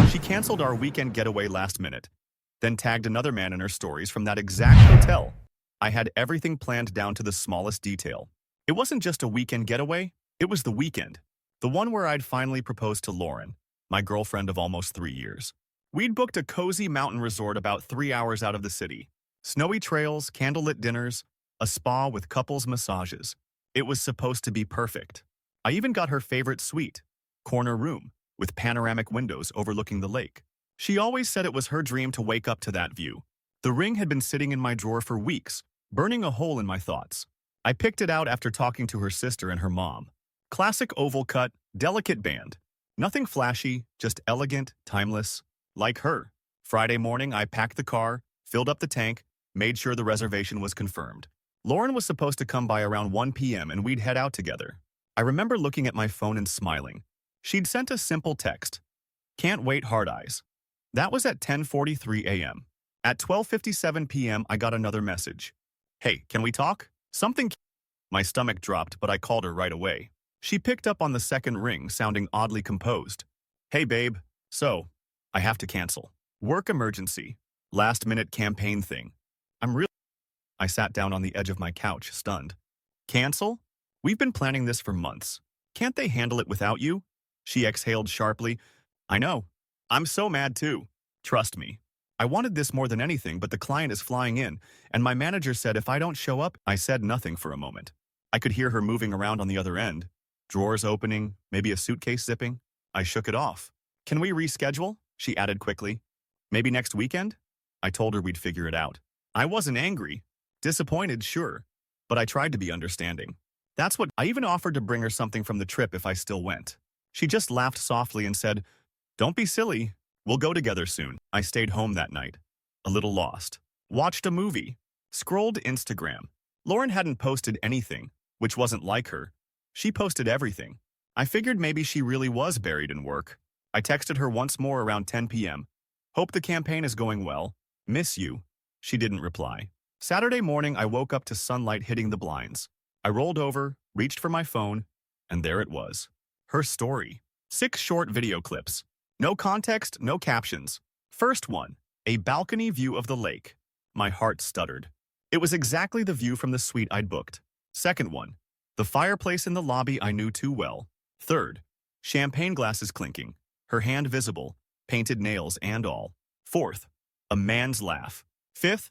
She canceled our weekend getaway last minute, then tagged another man in her stories from that exact hotel. I had everything planned down to the smallest detail. It wasn't just a weekend getaway, it was the weekend. The one where I'd finally proposed to Lauren, my girlfriend of almost 3 years. We'd booked a cozy mountain resort about 3 hours out of the city. Snowy trails, candlelit dinners, a spa with couples massages. It was supposed to be perfect. I even got her favorite suite, corner room, with panoramic windows overlooking the lake. She always said it was her dream to wake up to that view. The ring had been sitting in my drawer for weeks, burning a hole in my thoughts. I picked it out after talking to her sister and her mom. Classic oval cut, delicate band. Nothing flashy, just elegant, timeless. Like her. Friday morning, I packed the car, filled up the tank, made sure the reservation was confirmed. Lauren was supposed to come by around 1 p.m. and we'd head out together. I remember looking at my phone and smiling. She'd sent a simple text. Can't wait, hard eyes. That was at 10:43 a.m. At 12:57 p.m., I got another message. Hey, can we talk? Something. My stomach dropped, but I called her right away. She picked up on the second ring, sounding oddly composed. Hey, babe. So, I have to cancel. Work emergency. Last-minute campaign thing. I sat down on the edge of my couch, stunned. Cancel? We've been planning this for months. Can't they handle it without you? She exhaled sharply. I know. I'm so mad too. Trust me. I wanted this more than anything, but the client is flying in, and my manager said if I don't show up, I said nothing for a moment. I could hear her moving around on the other end. Drawers opening, maybe a suitcase zipping. I shook it off. Can we reschedule? She added quickly. Maybe next weekend? I told her we'd figure it out. I wasn't angry. Disappointed, sure. But I tried to be understanding. That's what I even offered to bring her something from the trip if I still went. She just laughed softly and said, Don't be silly. We'll go together soon. I stayed home that night, a little lost. Watched a movie. Scrolled Instagram. Lauren hadn't posted anything, which wasn't like her. She posted everything. I figured maybe she really was buried in work. I texted her once more around 10 p.m. Hope the campaign is going well. Miss you. She didn't reply. Saturday morning, I woke up to sunlight hitting the blinds. I rolled over, reached for my phone, and there it was. Her story. 6 short video clips. No context, no captions. First one, a balcony view of the lake. My heart stuttered. It was exactly the view from the suite I'd booked. Second one, the fireplace in the lobby I knew too well. Third, champagne glasses clinking, her hand visible, painted nails and all. Fourth, a man's laugh. Fifth,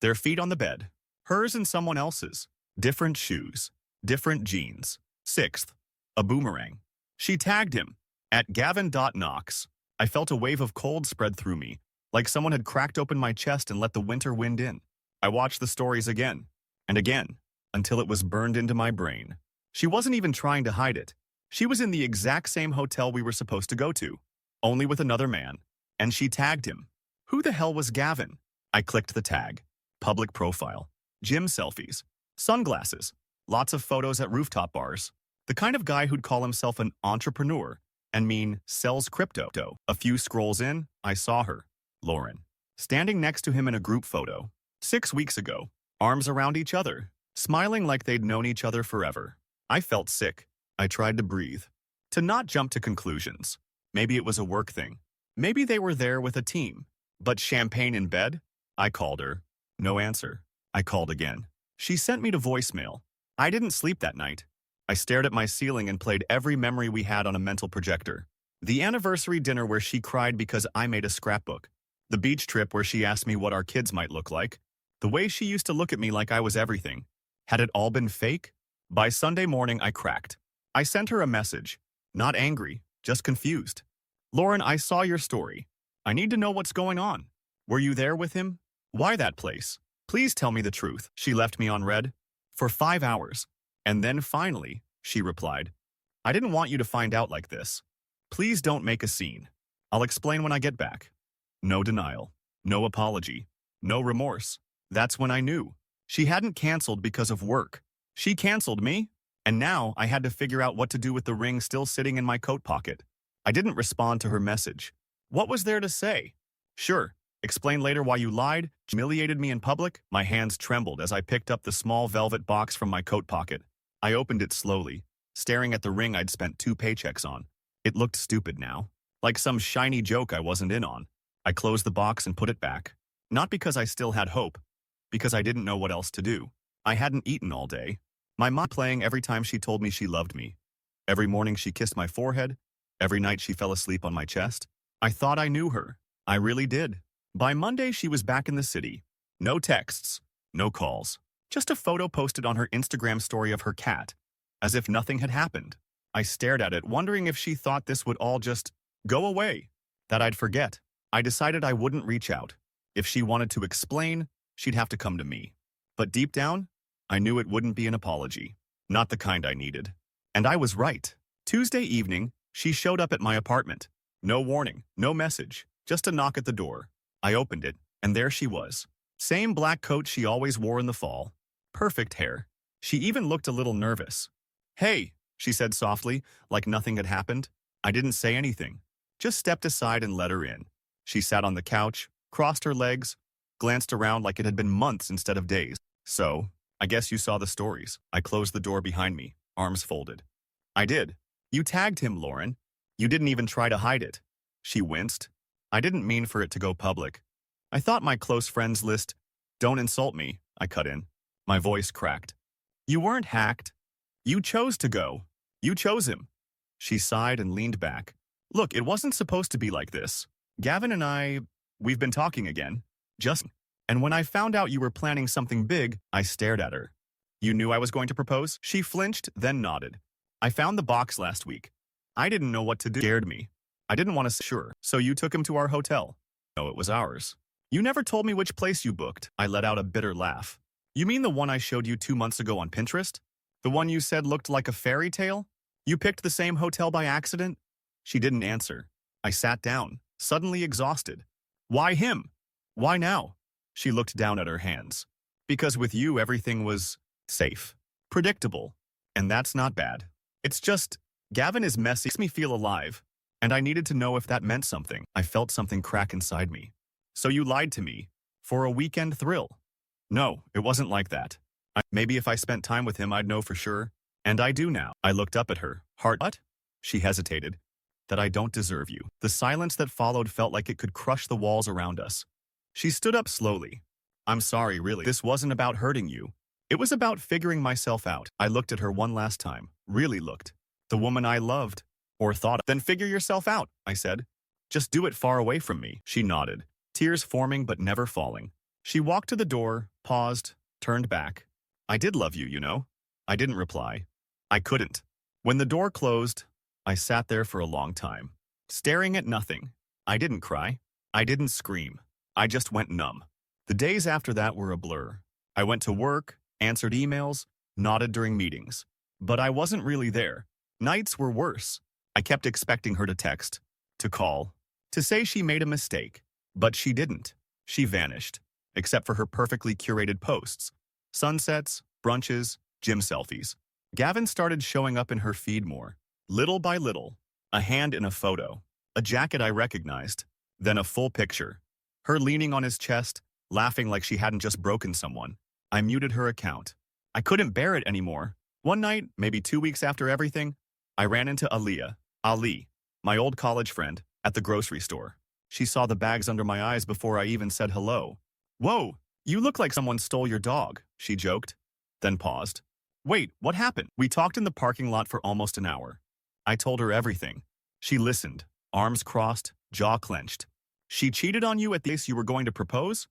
their feet on the bed, hers and someone else's. Different shoes, different jeans. Sixth, a boomerang. She tagged him, at Gavin.Knox. I felt a wave of cold spread through me, like someone had cracked open my chest and let the winter wind in. I watched the stories again, and again, until it was burned into my brain. She wasn't even trying to hide it. She was in the exact same hotel we were supposed to go to, only with another man, and she tagged him. Who the hell was Gavin? I clicked the tag. Public profile. Gym selfies. Sunglasses. Lots of photos at rooftop bars. The kind of guy who'd call himself an entrepreneur and mean sells crypto. A few scrolls in, I saw her, Lauren, standing next to him in a group photo. 6 weeks ago. Arms around each other, smiling like they'd known each other forever. I felt sick. I tried to breathe. To not jump to conclusions. Maybe it was a work thing. Maybe they were there with a team. But champagne in bed? I called her. No answer. I called again. She sent me to voicemail. I didn't sleep that night. I stared at my ceiling and played every memory we had on a mental projector. The anniversary dinner where she cried because I made a scrapbook. The beach trip where she asked me what our kids might look like. The way she used to look at me like I was everything. Had it all been fake? By Sunday morning, I cracked. I sent her a message. Not angry, just confused. Lauren, I saw your story. I need to know what's going on. Were you there with him? Why that place? Please tell me the truth. She left me on red for 5 hours. And then finally, she replied, I didn't want you to find out like this. Please don't make a scene. I'll explain when I get back. No denial. No apology. No remorse. That's when I knew. She hadn't canceled because of work. She canceled me, and now I had to figure out what to do with the ring still sitting in my coat pocket. I didn't respond to her message. What was there to say? Sure. Explain later why you lied, humiliated me in public. My hands trembled as I picked up the small velvet box from my coat pocket. I opened it slowly, staring at the ring I'd spent 2 paychecks on. It looked stupid now. like some shiny joke I wasn't in on. I closed the box and put it back. Not because I still had hope, because I didn't know what else to do. I hadn't eaten all day. My mom playing every time she told me she loved me. Every morning she kissed my forehead. Every night she fell asleep on my chest. I thought I knew her. I really did. By Monday, she was back in the city. No texts, no calls. Just a photo posted on her Instagram story of her cat, as if nothing had happened. I stared at it, wondering if she thought this would all just go away, that I'd forget. I decided I wouldn't reach out. If she wanted to explain, she'd have to come to me. But deep down, I knew it wouldn't be an apology. Not the kind I needed. And I was right. Tuesday evening, she showed up at my apartment. No warning, no message, just a knock at the door. I opened it, and there she was. Same black coat she always wore in the fall. Perfect hair. She even looked a little nervous. "Hey," she said softly, like nothing had happened. I didn't say anything. Just stepped aside and let her in. She sat on the couch, crossed her legs, glanced around like it had been months instead of days. "So, I guess you saw the stories." I closed the door behind me, arms folded. "I did. You tagged him, Lauren. You didn't even try to hide it." She winced. "I didn't mean for it to go public. I thought my close friends list." "Don't insult me," I cut in. My voice cracked. "You weren't hacked. You chose to go. You chose him." She sighed and leaned back. "Look, it wasn't supposed to be like this. Gavin and we've been talking again. Just, and when I found out you were planning something big," I stared at her. "You knew I was going to propose?" She flinched, then nodded. "I found the box last week. I didn't know what to do." It scared me. I didn't want to say, "Sure. So you took him to our hotel?" "No, it was ours." "You never told me which place you booked." I let out a bitter laugh. "You mean the one I showed you 2 months ago on Pinterest? The one you said looked like a fairy tale? You picked the same hotel by accident?" She didn't answer. I sat down, suddenly exhausted. "Why him? Why now?" She looked down at her hands. "Because with you everything was safe, predictable, and that's not bad. It's just, Gavin is messy, makes me feel alive, and I needed to know if that meant something." I felt something crack inside me. "So you lied to me, for a weekend thrill?" "No, it wasn't like that. Maybe if I spent time with him I'd know for sure, and I do now." I looked up at her. "Heart, what?" She hesitated. "That I don't deserve you." The silence that followed felt like it could crush the walls around us. She stood up slowly. "I'm sorry, really. This wasn't about hurting you. It was about figuring myself out." I looked at her one last time, really looked. "The woman I loved, or thought." "Then figure yourself out," I said. "Just do it far away from me." She nodded, tears forming but never falling. She walked to the door, paused, turned back. "I did love you, you know." I didn't reply. I couldn't. When the door closed, I sat there for a long time, staring at nothing. I didn't cry. I didn't scream. I just went numb. The days after that were a blur. I went to work, answered emails, nodded during meetings. But I wasn't really there. Nights were worse. I kept expecting her to text, to call, to say she made a mistake. But she didn't. She vanished, except for her perfectly curated posts. Sunsets, brunches, gym selfies. Gavin started showing up in her feed more. Little by little. A hand in a photo. A jacket I recognized. Then a full picture. Her leaning on his chest, laughing like she hadn't just broken someone. I muted her account. I couldn't bear it anymore. One night, maybe 2 weeks after everything, I ran into Ali, my old college friend, at the grocery store. She saw the bags under my eyes before I even said hello. "Whoa, you look like someone stole your dog," she joked, then paused. "Wait, what happened?" We talked in the parking lot for almost an hour. I told her everything. She listened, arms crossed, jaw clenched. "She cheated on you at the place you were going to propose?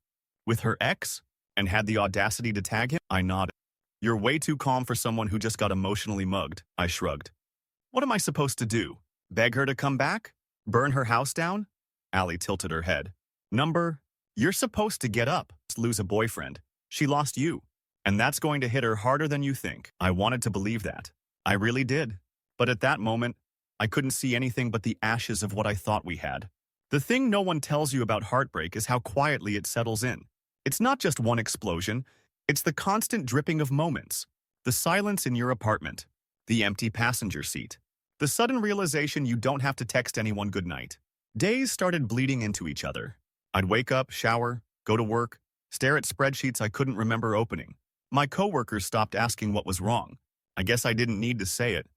With her ex? And had the audacity to tag him?" I nodded. "You're way too calm for someone who just got emotionally mugged." I shrugged. "What am I supposed to do? Beg her to come back? Burn her house down?" Allie tilted her head. "You're supposed to get up, lose a boyfriend. She lost you. And that's going to hit her harder than you think." I wanted to believe that. I really did. But at that moment, I couldn't see anything but the ashes of what I thought we had. The thing no one tells you about heartbreak is how quietly it settles in. It's not just one explosion. It's the constant dripping of moments. The silence in your apartment. The empty passenger seat. The sudden realization you don't have to text anyone goodnight. Days started bleeding into each other. I'd wake up, shower, go to work, stare at spreadsheets I couldn't remember opening. My coworkers stopped asking what was wrong. I guess I didn't need to say it.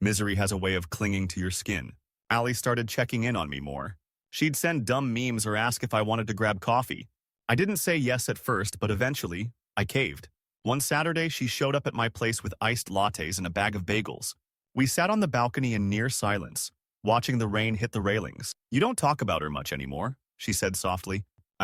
Misery has a way of clinging to your skin. Allie started checking in on me more. She'd send dumb memes or ask if I wanted to grab coffee. I didn't say yes at first, but eventually, I caved. One Saturday, she showed up at my place with iced lattes and a bag of bagels. We sat on the balcony in near silence, watching the rain hit the railings. "You don't talk about her much anymore," she said softly.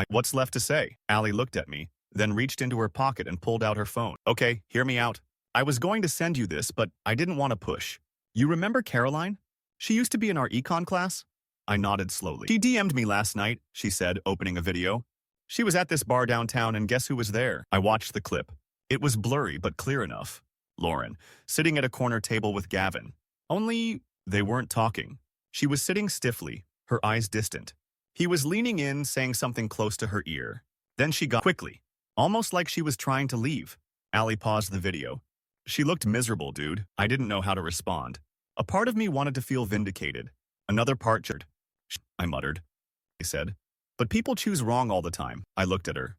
What's left to say?" Allie looked at me, then reached into her pocket and pulled out her phone. "Okay, hear me out. I was going to send you this, but I didn't want to push. You remember Caroline? She used to be in our econ class?" I nodded slowly. "She DM'd me last night," she said, opening a video. "She was at this bar downtown, and guess who was there?" I watched the clip. It was blurry, but clear enough. Lauren, sitting at a corner table with Gavin. Only, they weren't talking. She was sitting stiffly, her eyes distant. He was leaning in, saying something close to her ear. Then she got quickly, almost like she was trying to leave. Allie paused the video. "She looked miserable, dude." I didn't know how to respond. A part of me wanted to feel vindicated. Another part cheered. I muttered. I said, "But people choose wrong all the time." I looked at her.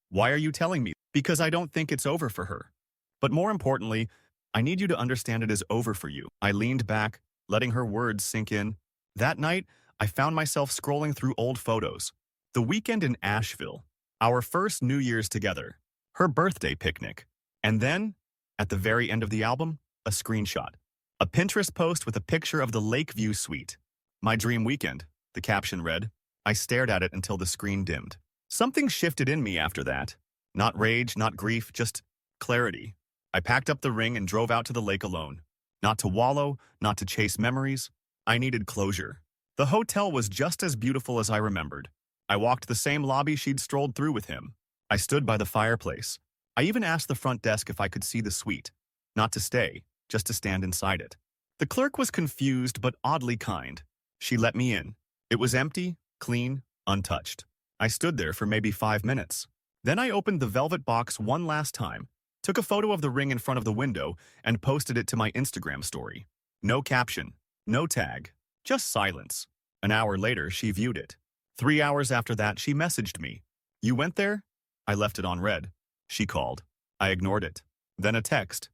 "Why are you telling me?" "Because I don't think it's over for her. But more importantly, I need you to understand it is over for you." I leaned back, letting her words sink in. That night, I found myself scrolling through old photos. The weekend in Asheville, our first New Year's together, her birthday picnic, and then, at the very end of the album, a screenshot. A Pinterest post with a picture of the Lakeview Suite. "My dream weekend," the caption read. I stared at it until the screen dimmed. Something shifted in me after that. Not rage, not grief, just clarity. I packed up the ring and drove out to the lake alone. Not to wallow, not to chase memories. I needed closure. The hotel was just as beautiful as I remembered. I walked the same lobby she'd strolled through with him. I stood by the fireplace. I even asked the front desk if I could see the suite. Not to stay, just to stand inside it. The clerk was confused but oddly kind. She let me in. It was empty, clean, untouched. I stood there for maybe 5 minutes. Then I opened the velvet box one last time, took a photo of the ring in front of the window, and posted it to my Instagram story. No caption, no tag, just silence. An hour later, she viewed it. 3 hours after that, she messaged me. "You went there?" I left it on read. She called. I ignored it. Then a text.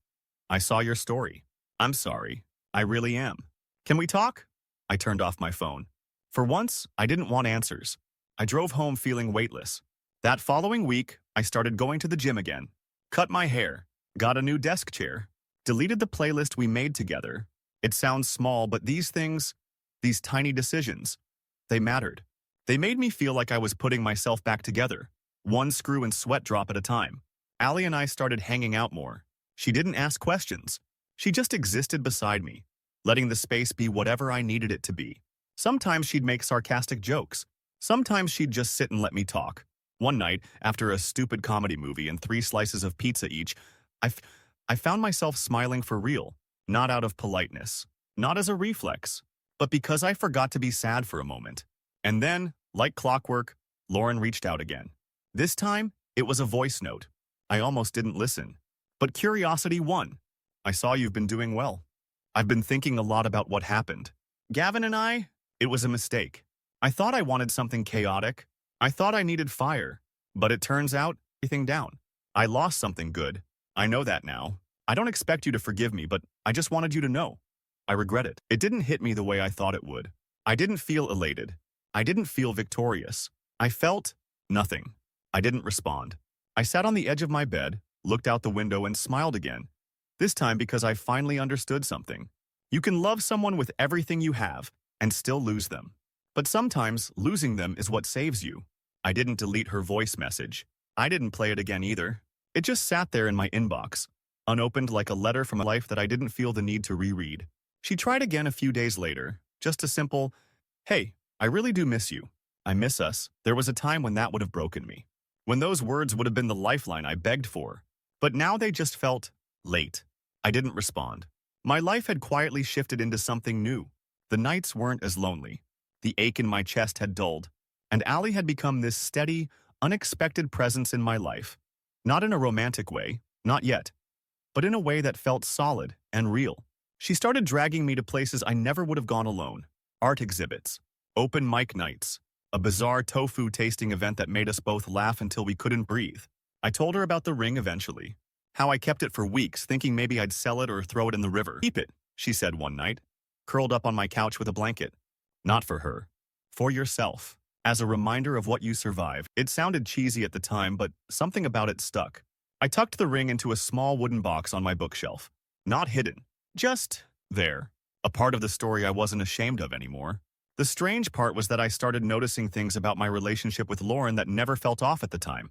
"I saw your story. I'm sorry. I really am. Can we talk?" I turned off my phone. For once, I didn't want answers. I drove home feeling weightless. That following week, I started going to the gym again. Cut my hair. Got a new desk chair. Deleted the playlist we made together. It sounds small, but these things, these tiny decisions, they mattered. They made me feel like I was putting myself back together, one screw and sweat drop at a time. Allie and I started hanging out more. She didn't ask questions. She just existed beside me, letting the space be whatever I needed it to be. Sometimes she'd make sarcastic jokes. Sometimes she'd just sit and let me talk. One night, after a stupid comedy movie and 3 slices of pizza each, I found myself smiling for real, not out of politeness, not as a reflex, but because I forgot to be sad for a moment. And then, like clockwork, Lauren reached out again. This time, it was a voice note. I almost didn't listen. But curiosity won. "I saw you've been doing well. I've been thinking a lot about what happened. Gavin and I, it was a mistake. I thought I wanted something chaotic. I thought I needed fire. But it turns out, everything down. I lost something good. I know that now. I don't expect you to forgive me, but I just wanted you to know. I regret it." It didn't hit me the way I thought it would. I didn't feel elated. I didn't feel victorious. I felt nothing. I didn't respond. I sat on the edge of my bed, looked out the window, and smiled again. This time because I finally understood something. You can love someone with everything you have and still lose them. But sometimes losing them is what saves you. I didn't delete her voice message. I didn't play it again either. It just sat there in my inbox, unopened like a letter from a life that I didn't feel the need to reread. She tried again a few days later, just a simple, "Hey, I really do miss you. I miss us." There was a time when that would have broken me, when those words would have been the lifeline I begged for. But now they just felt late. I didn't respond. My life had quietly shifted into something new. The nights weren't as lonely. The ache in my chest had dulled, and Allie had become this steady, unexpected presence in my life. Not in a romantic way, not yet, but in a way that felt solid and real. She started dragging me to places I never would have gone alone. Art exhibits, open mic nights, a bizarre tofu tasting event that made us both laugh until we couldn't breathe. I told her about the ring eventually, how I kept it for weeks thinking maybe I'd sell it or throw it in the river. "Keep it," she said one night, curled up on my couch with a blanket. Not for her. For yourself. As a reminder of what you survived. It sounded cheesy at the time, but something about it stuck. I tucked the ring into a small wooden box on my bookshelf. Not hidden. Just there. A part of the story I wasn't ashamed of anymore. The strange part was that I started noticing things about my relationship with Lauren that never felt off at the time,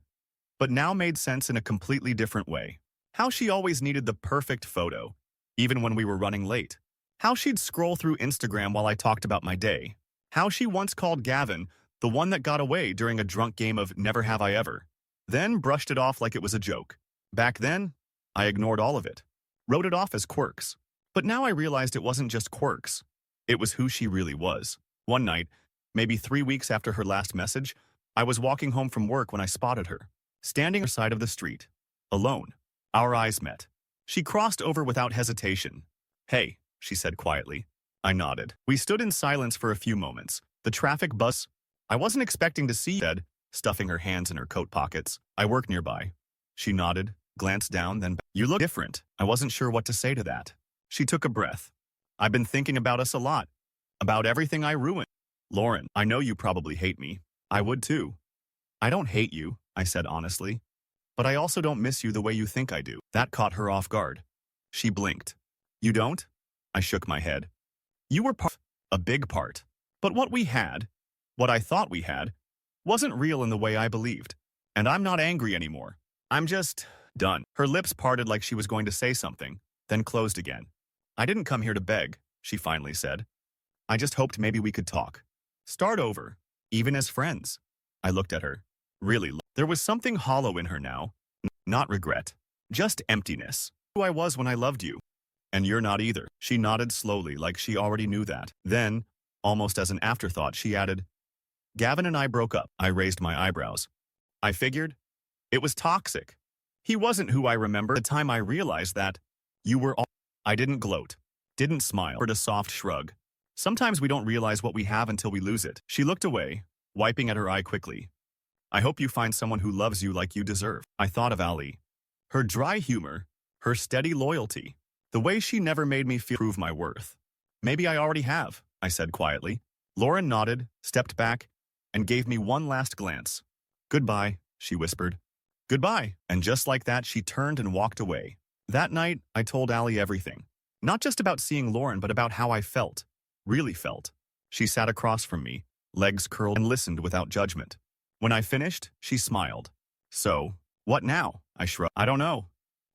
but now made sense in a completely different way. How she always needed the perfect photo, even when we were running late. How she'd scroll through Instagram while I talked about my day. How she once called Gavin the one that got away during a drunk game of Never Have I Ever, then brushed it off like it was a joke. Back then, I ignored all of it, wrote it off as quirks. But now I realized it wasn't just quirks. It was who she really was. One night, maybe 3 weeks after her last message, I was walking home from work when I spotted her, standing on the side of the street, alone. Our eyes met. She crossed over without hesitation. "Hey," she said quietly. I nodded. We stood in silence for a few moments. The traffic bus. "I wasn't expecting to see you," said, stuffing her hands in her coat pockets. "I work nearby." She nodded, glanced down, then back. "You look different." I wasn't sure what to say to that. She took a breath. "I've been thinking about us a lot. About everything I ruined. Lauren, I know you probably hate me. I would too." "I don't hate you," I said honestly. "But I also don't miss you the way you think I do." That caught her off guard. She blinked. "You don't?" I shook my head. "You were a big part. But what I thought we had, wasn't real in the way I believed. And I'm not angry anymore. I'm just done." Her lips parted like she was going to say something, then closed again. "I didn't come here to beg," she finally said. "I just hoped maybe we could talk. Start over, even as friends." I looked at her. Really, there was something hollow in her now. Not regret. Just emptiness. Who I was when I loved you. "And you're not either." She nodded slowly like she already knew that. Then, almost as an afterthought, she added, "Gavin and I broke up." I raised my eyebrows. I figured. It was toxic. He wasn't who I remember. At the time I realized that. You were all. I didn't gloat. Didn't smile. Or a soft shrug. Sometimes we don't realize what we have until we lose it. She looked away, wiping at her eye quickly. "I hope you find someone who loves you like you deserve." I thought of Ali. Her dry humor, her steady loyalty, the way she never made me prove my worth. "Maybe I already have," I said quietly. Lauren nodded, stepped back, and gave me one last glance. "Goodbye," she whispered. "Goodbye." And just like that, she turned and walked away. That night, I told Ali everything. Not just about seeing Lauren, but about how I felt. Really felt. She sat across from me, legs curled, and listened without judgment. When I finished, she smiled. "So, what now?" I shrugged. "I don't know.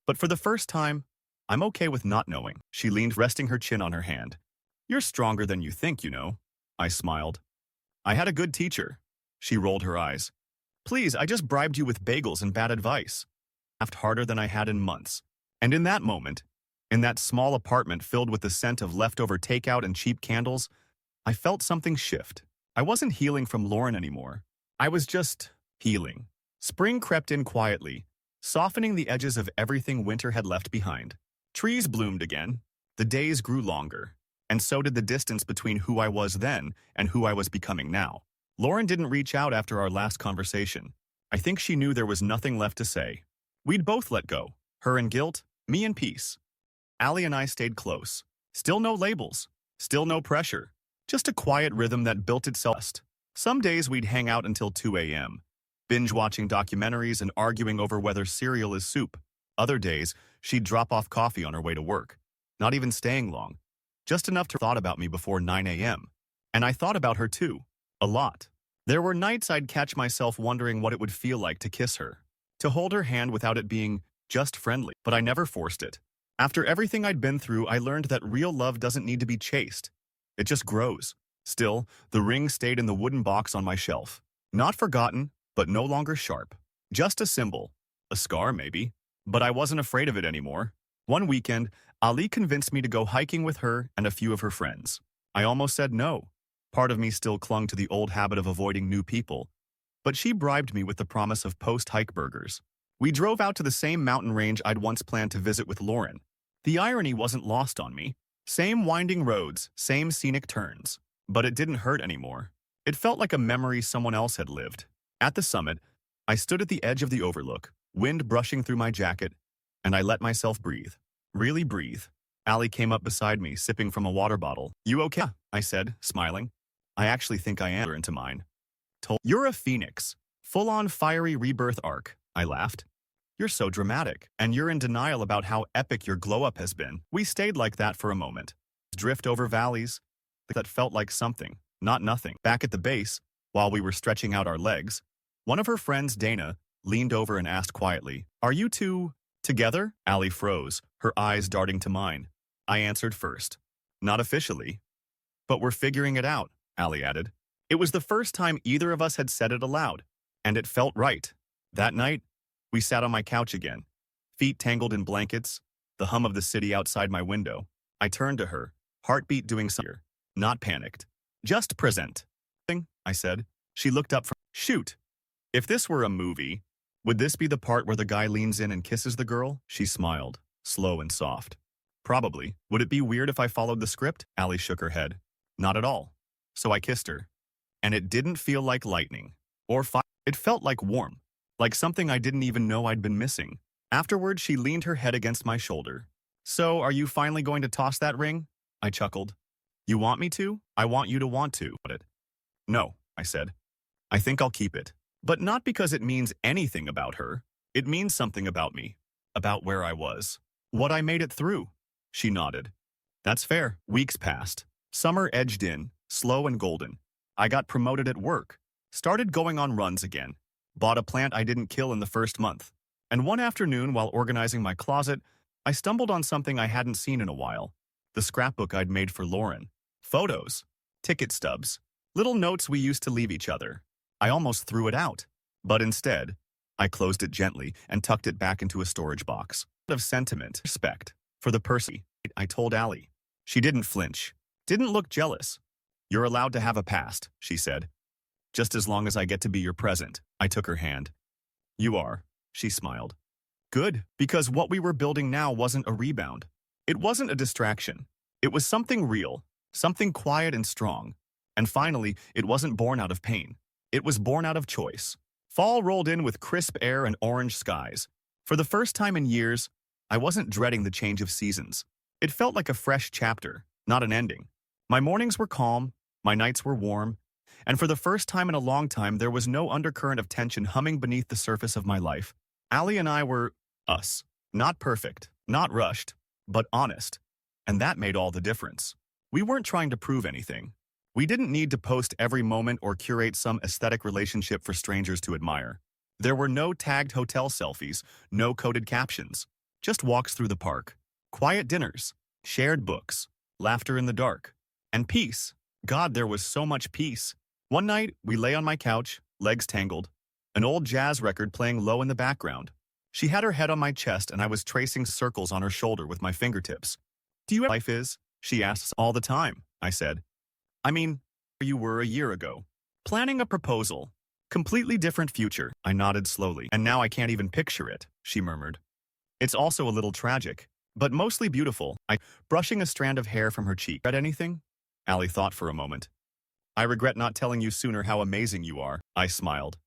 But for the first time, I'm okay with not knowing." She leaned, resting her chin on her hand. "You're stronger than you think, you know." I smiled. "I had a good teacher." She rolled her eyes. "Please, I just bribed you with bagels and bad advice." I laughed harder than I had in months. And in that moment, in that small apartment filled with the scent of leftover takeout and cheap candles, I felt something shift. I wasn't healing from Lauren anymore. I was just healing. Spring crept in quietly, softening the edges of everything winter had left behind. Trees bloomed again. The days grew longer. And so did the distance between who I was then and who I was becoming now. Lauren didn't reach out after our last conversation. I think she knew there was nothing left to say. We'd both let go. Her in guilt, me in peace. Ali and I stayed close. Still no labels. Still no pressure. Just a quiet rhythm that built itself. Some days we'd hang out until 2 a.m., binge-watching documentaries and arguing over whether cereal is soup. Other days, she'd drop off coffee on her way to work. Not even staying long. Just enough to thought about me before 9 a.m. And I thought about her too. A lot. There were nights I'd catch myself wondering what it would feel like to kiss her. To hold her hand without it being just friendly. But I never forced it. After everything I'd been through, I learned that real love doesn't need to be chased. It just grows. Still, the ring stayed in the wooden box on my shelf. Not forgotten, but no longer sharp. Just a symbol. A scar, maybe. But I wasn't afraid of it anymore. One weekend, Ali convinced me to go hiking with her and a few of her friends. I almost said no. Part of me still clung to the old habit of avoiding new people. But she bribed me with the promise of post-hike burgers. We drove out to the same mountain range I'd once planned to visit with Lauren. The irony wasn't lost on me. Same winding roads, same scenic turns. But it didn't hurt anymore. It felt like a memory someone else had lived. At the summit, I stood at the edge of the overlook, wind brushing through my jacket, and I let myself breathe. Really breathe. Ali came up beside me, sipping from a water bottle. "You okay?" I said, smiling. I actually think I am into mine. You're a phoenix. Full-on fiery rebirth arc, I laughed. You're so dramatic, and you're in denial about how epic your glow-up has been. We stayed like that for a moment. Drift over valleys that felt like something, not nothing. Back at the base, while we were stretching out our legs, one of her friends, Dana, leaned over and asked quietly, "Are you two together?" Allie froze, her eyes darting to mine. I answered first. "Not officially. But we're figuring it out," Allie added. It was the first time either of us had said it aloud, and it felt right. That night, we sat on my couch again, feet tangled in blankets, the hum of the city outside my window. I turned to her, heartbeat doing something, not panicked. "Just present," I said. She looked up from, "Shoot. If this were a movie, would this be the part where the guy leans in and kisses the girl?" She smiled, slow and soft. "Probably. Would it be weird if I followed the script?" Allie shook her head. "Not at all." So I kissed her. And it didn't feel like lightning or fire. It felt like warm, like something I didn't even know I'd been missing. Afterward, she leaned her head against my shoulder. "So, are you finally going to toss that ring?" I chuckled. "You want me to? I want you to want to." "No," I said. "I think I'll keep it. But not because it means anything about her. It means something about me, about where I was, what I made it through." She nodded. "That's fair." Weeks passed. Summer edged in, slow and golden. I got promoted at work, started going on runs again, bought a plant I didn't kill in the first month. And one afternoon, while organizing my closet, I stumbled on something I hadn't seen in a while. The scrapbook I'd made for Lauren. Photos, ticket stubs, little notes we used to leave each other. I almost threw it out. But instead, I closed it gently and tucked it back into a storage box. Of sentiment, respect, for the person, I told Allie. She didn't flinch, didn't look jealous. "You're allowed to have a past," she said. "Just as long as I get to be your present." I took her hand. "You are," she smiled. "Good, because what we were building now wasn't a rebound. It wasn't a distraction. It was something real, something quiet and strong. And finally, it wasn't born out of pain. It was born out of choice." Fall rolled in with crisp air and orange skies. For the first time in years, I wasn't dreading the change of seasons. It felt like a fresh chapter, not an ending. My mornings were calm, my nights were warm, and for the first time in a long time, there was no undercurrent of tension humming beneath the surface of my life. Allie and I were us. Not perfect, not rushed, but honest. And that made all the difference. We weren't trying to prove anything. We didn't need to post every moment or curate some aesthetic relationship for strangers to admire. There were no tagged hotel selfies, no coded captions, just walks through the park, quiet dinners, shared books, laughter in the dark, and peace. God, there was so much peace. One night, we lay on my couch, legs tangled, an old jazz record playing low in the background. She had her head on my chest and I was tracing circles on her shoulder with my fingertips. "Do you know what life is?" she asks. "All the time," I said. "I mean, where you were a year ago. Planning a proposal. Completely different future." I nodded slowly. "And now I can't even picture it," she murmured. "It's also a little tragic, but mostly beautiful." Brushing a strand of hair from her cheek. "Read anything?" Allie thought for a moment. "I regret not telling you sooner how amazing you are," I smiled.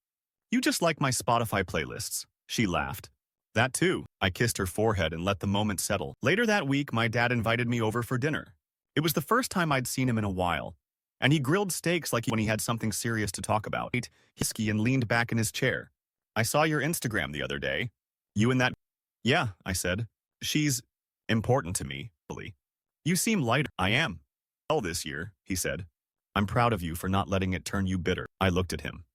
"You just like my Spotify playlists." She laughed. "That too." I kissed her forehead and let the moment settle. Later that week, my dad invited me over for dinner. It was the first time I'd seen him in a while, and he grilled steaks like when he had something serious to talk about. He whiskey and leaned back in his chair. "I saw your Instagram the other day. You and that—" "Yeah," I said. "She's important to me." "You seem lighter." "I am. Well, this year," he said. "I'm proud of you for not letting it turn you bitter." I looked at him.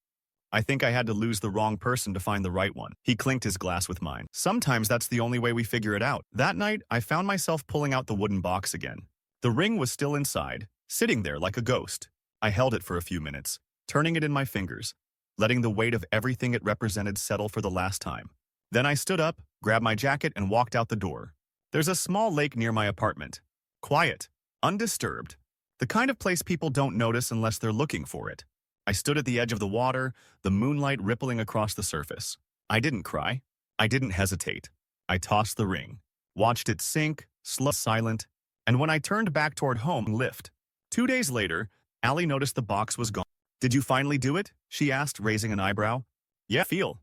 "I think I had to lose the wrong person to find the right one." He clinked his glass with mine. "Sometimes that's the only way we figure it out." That night, I found myself pulling out the wooden box again. The ring was still inside, sitting there like a ghost. I held it for a few minutes, turning it in my fingers, letting the weight of everything it represented settle for the last time. Then I stood up, grabbed my jacket, and walked out the door. There's a small lake near my apartment. Quiet, undisturbed. The kind of place people don't notice unless they're looking for it. I stood at the edge of the water, the moonlight rippling across the surface. I didn't cry. I didn't hesitate. I tossed the ring, watched it sink, slow, silent, and when I turned back toward home, lift. 2 days later, Allie noticed the box was gone. "Did you finally do it?" she asked, raising an eyebrow. "Yeah, feel.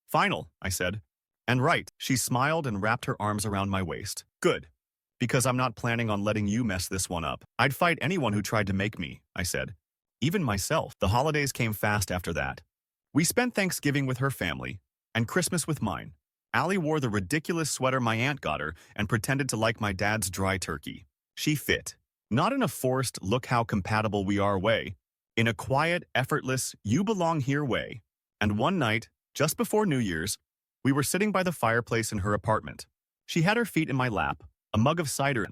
Final," I said. "And right." She smiled and wrapped her arms around my waist. "Good. Because I'm not planning on letting you mess this one up." "I'd fight anyone who tried to make me," I said. even myself. The holidays came fast after that. We spent Thanksgiving with her family and Christmas with mine. Allie wore the ridiculous sweater my aunt got her and pretended to like my dad's dry turkey. She fit. Not in a forced, look how compatible we are way. In a quiet, effortless, you belong here way. And one night, just before New Year's, we were sitting by the fireplace in her apartment. She had her feet in my lap, a mug of cider.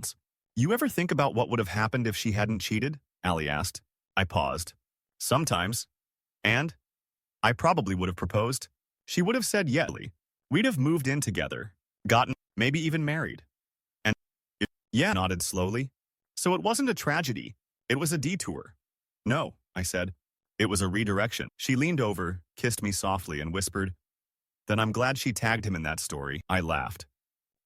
You ever think about what would have happened if she hadn't cheated? Allie asked. I paused. Sometimes. And? I probably would have proposed. She would have said yes. We'd have moved in together, gotten, maybe even married. And yeah, nodded slowly. So it wasn't a tragedy. It was a detour. No, I said. It was a redirection. She leaned over, kissed me softly, and whispered, Then I'm glad she tagged him in that story. I laughed.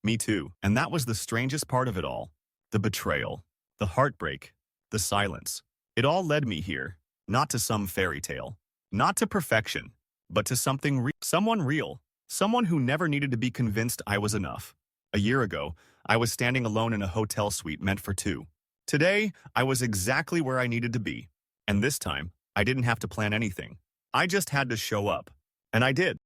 Me too. And that was the strangest part of it all. The betrayal, the heartbreak, the silence. It all led me here, not to some fairy tale, not to perfection, but to something real. Someone real. Someone who never needed to be convinced I was enough. A year ago, I was standing alone in a hotel suite meant for two. Today, I was exactly where I needed to be. And this time, I didn't have to plan anything. I just had to show up. And I did.